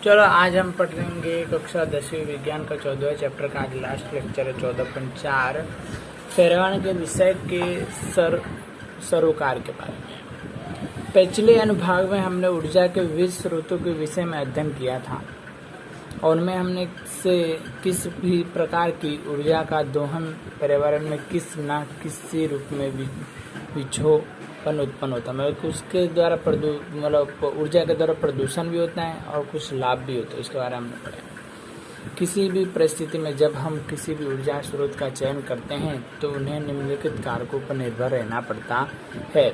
चलो आज हम पढ़ेंगे कक्षा 10वीं विज्ञान का 14वां चैप्टर का आज लास्ट लेक्चर है 14.4 पर्यावरण के विषय के सरोकार के बारे में। पिछले अनुभाग में हमने ऊर्जा के विविध स्रोतों के विषय में अध्ययन किया था और उनमें हमने से किस भी प्रकार की ऊर्जा का दोहन पर्यावरण में किसी रूप में विक्षोभन उत्पन्न होता है। मतलब उसके द्वारा ऊर्जा के द्वारा प्रदूषण भी होता है और कुछ लाभ भी होता है, इसके बारे में हमने पढ़ा। किसी भी परिस्थिति में जब हम किसी भी ऊर्जा स्रोत का चयन करते हैं तो उन्हें निम्नलिखित कारकों पर निर्भर रहना पड़ता है।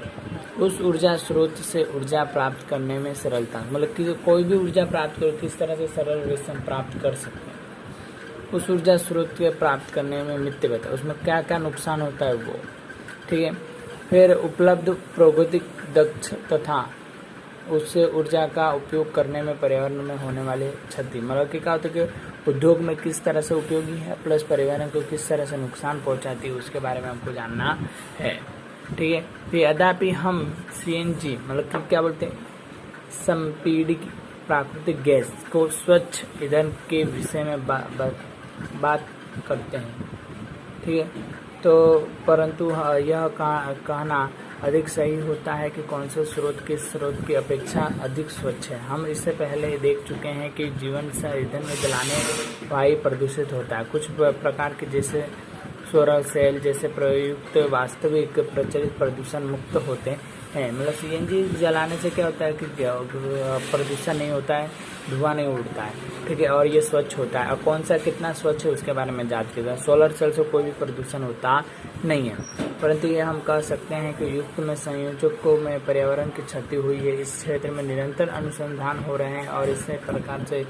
उस ऊर्जा स्रोत से ऊर्जा प्राप्त करने में सरलता, मतलब कि कोई भी ऊर्जा प्राप्त करो किस तरह से सरल रूप हम प्राप्त कर सकते हैं। उस ऊर्जा स्रोत के प्राप्त करने में मितव्यता, उसमें क्या क्या नुकसान होता है वो, ठीक है। फिर उपलब्ध प्राकृतिक दक्ष तथा उससे ऊर्जा का उपयोग करने में पर्यावरण में होने वाले क्षति, मतलब कि क्या होता है कि उद्योग में किस तरह से उपयोगी है प्लस पर्यावरण को किस तरह से नुकसान पहुंचाती है, उसके बारे में हमको जानना है, ठीक है। फिर यद्यपि हम सीएनजी मतलब कि क्या बोलते हैं संपीड़ित प्राकृतिक गैस को स्वच्छ ईंधन के विषय में बात करते हैं, ठीक है, तो परंतु यह कहना अधिक सही होता है कि कौन से स्रोत किस स्रोत की अपेक्षा अधिक स्वच्छ है। हम इससे पहले देख चुके हैं कि जीवन से ईंधन में जलाने वायु प्रदूषित होता है। कुछ प्रकार के जैसे सोलर सेल जैसे प्रयुक्त वास्तविक प्रचलित प्रदूषण मुक्त होते हैं। मतलब सीएनजी जलाने से क्या होता है कि प्रदूषण नहीं होता है, धुआं नहीं उड़ता है, ठीक है, और ये स्वच्छ होता है। और कौन सा कितना स्वच्छ है उसके बारे में जांच की जाए। सोलर सेल से कोई भी प्रदूषण होता नहीं है, परंतु ये हम कह सकते हैं कि युक्त में संयोजकों में पर्यावरण की क्षति हुई है। इस क्षेत्र में निरंतर अनुसंधान हो रहे हैं और इस प्रकार से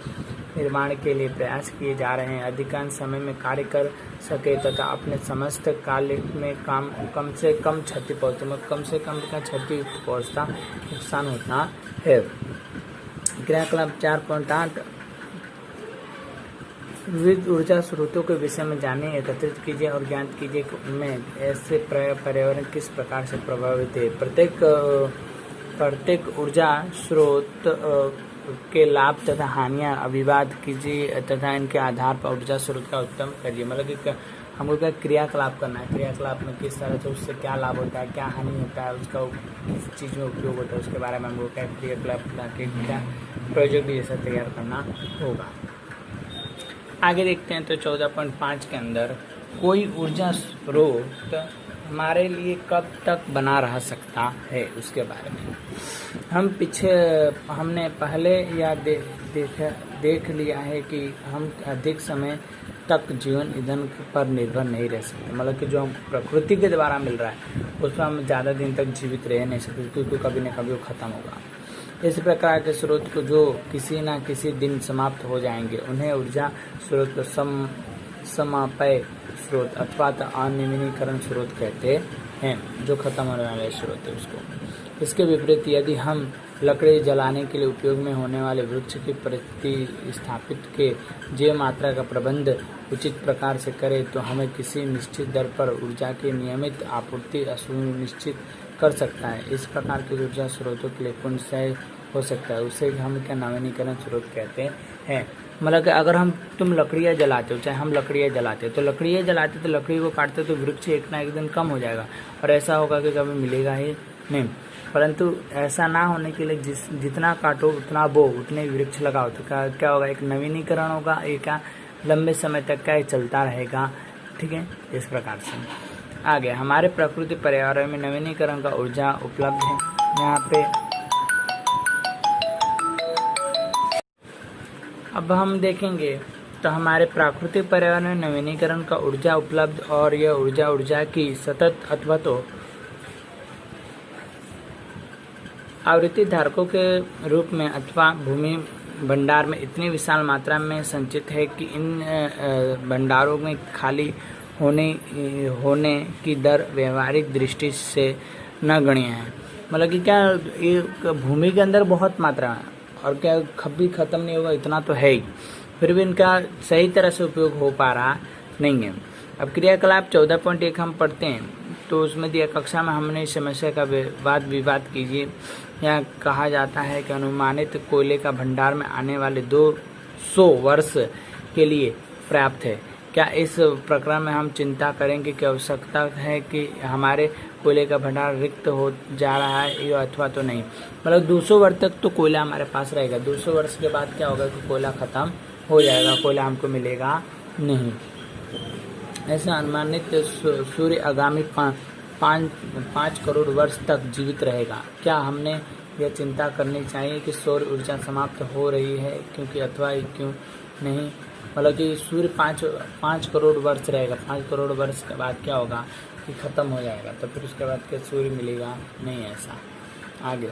निर्माण के लिए प्रयास किए जा रहे हैं। अधिकांश समय में कार्य कर सके तथा अपने समस्त कार्य में कम से कम क्षति पहुँचे, कम से कम का क्षति पहुँचता नुकसान होता है। क्रियाकलाप 4.8 विविध ऊर्जा स्रोतों के विषय में जाने, एकत्रित कीजिए और ज्ञात कीजिए कि उनमें ऐसे पर्यावरण किस प्रकार से प्रभावित है। प्रत्येक ऊर्जा स्रोत के लाभ तथा हानियां अभिवाद कीजिए तथा इनके आधार पर ऊर्जा स्रोत का उत्तम करिए। मतलब कि हमको क्या क्रियाकलाप करना है, क्रियाकलाप में किस तरह से उससे क्या लाभ होता है, क्या हानि होता है, उसका किस चीज़ में उपयोग होता है, उसके बारे में हमको क्या क्रियाकलाप के क्या प्रयोग भी जैसा तैयार करना होगा। आगे देखते हैं तो 14.5 के अंदर कोई ऊर्जा स्रोत हमारे लिए कब तक बना रह सकता है उसके बारे में हमने पहले या देख लिया है कि हम अधिक समय तक जीवन ईंधन पर निर्भर नहीं रह सकते। मतलब कि जो हम प्रकृति के द्वारा मिल रहा है उसमें हम ज़्यादा दिन तक जीवित रह नहीं सकते क्योंकि कभी न कभी वो ख़त्म होगा। इस प्रकार के स्रोत को जो किसी न किसी दिन समाप्त हो जाएंगे उन्हें ऊर्जा स्रोत को समापय स्रोत अथवा अनवीनीकरण स्रोत कहते हैं, जो खत्म होने वाले स्रोत है उसको। इसके विपरीत यदि हम लकड़ी जलाने के लिए उपयोग में होने वाले वृक्ष की प्रतिस्थापित के जैव मात्रा का प्रबंध उचित प्रकार से करें तो हमें किसी निश्चित दर पर ऊर्जा की नियमित आपूर्ति सुनिश्चित कर सकता है। इस प्रकार के ऊर्जा स्रोतों के लिए पुनः हो सकता है, उसे हम क्या नवीनीकरण स्रोत कहते हैं। मतलब कि अगर तुम लकड़ियाँ जलाते हो, चाहे हम लकड़ियाँ जलाते तो लकड़ी को काटते तो वृक्ष एक ना एक दिन कम हो जाएगा और ऐसा होगा कि कभी मिलेगा ही नहीं। परंतु ऐसा ना होने के लिए जितना काटो उतना बो उतने वृक्ष लगाओ तो क्या होगा, एक नवीनीकरण होगा, एक लंबे समय तक क्या चलता रहेगा, ठीक है। इस प्रकार से आगे हमारे प्रकृति पर्यावरण में नवीनीकरण का ऊर्जा उपलब्ध है। यहाँ पे अब हम देखेंगे तो हमारे प्राकृतिक पर्यावरण में नवीनीकरण का ऊर्जा उपलब्ध और यह ऊर्जा की सतत अथवा तो आवृत्ति धारकों के रूप में अथवा भूमि भंडार में इतनी विशाल मात्रा में संचित है कि इन भंडारों में खाली होने की दर व्यवहारिक दृष्टि से नगण्य है। मतलब कि क्या ये भूमि के अंदर बहुत मात्रा है और क्या कभी खत्म नहीं होगा इतना तो है ही, फिर भी इनका सही तरह से उपयोग हो पा रहा नहीं है। अब क्रियाकलाप 14.1 हम पढ़ते हैं तो उसमें दिया कक्षा में हमने इस समस्या का वाद विवाद कीजिए यहाँ कहा जाता है कि अनुमानित कोयले का भंडार में आने वाले 200 वर्ष के लिए पर्याप्त है। क्या इस प्रकरण में हम चिंता करेंगे कि आवश्यकता है कि हमारे कोयले का भंडार रिक्त हो जा रहा है या अथवा तो नहीं। मतलब 200 वर्ष तक तो कोयला हमारे पास रहेगा, 200 वर्ष के बाद क्या होगा कि कोयला खत्म हो जाएगा, कोयला हमको मिलेगा नहीं। ऐसा अनुमानित सूर्य आगामी 5 करोड़ वर्ष तक जीवित रहेगा। क्या हमने यह चिंता करनी चाहिए कि सौर ऊर्जा समाप्त हो रही है क्योंकि अथवा क्यों नहीं। मतलब कि सूर्य 5 करोड़ वर्ष रहेगा, 5 करोड़ वर्ष के बाद क्या होगा कि ख़त्म हो जाएगा, तो फिर उसके बाद क्या सूर्य मिलेगा नहीं। ऐसा आगे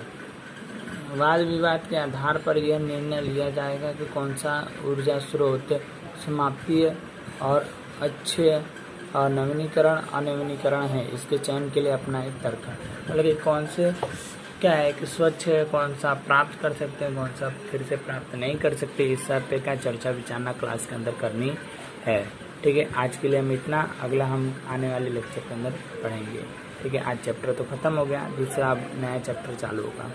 वाद विवाद के आधार पर यह निर्णय लिया जाएगा कि कौन सा ऊर्जा स्रोत समाप्ति और अच्छे और नवीनीकरण अनवीनीकरण है, इसके चयन के लिए अपना एक तर्क है। मतलब कि कौन से क्या है कि स्वच्छ है, कौन सा प्राप्त कर सकते हैं, कौन सा फिर से प्राप्त नहीं कर सकते, इस सब पे क्या चर्चा विचारना क्लास के अंदर करनी है। ठीक है, आज के लिए हम इतना, अगला हम आने वाले लेक्चर के अंदर पढ़ेंगे। ठीक है, आज चैप्टर तो ख़त्म हो गया, दूसरा अब नया चैप्टर चालू होगा।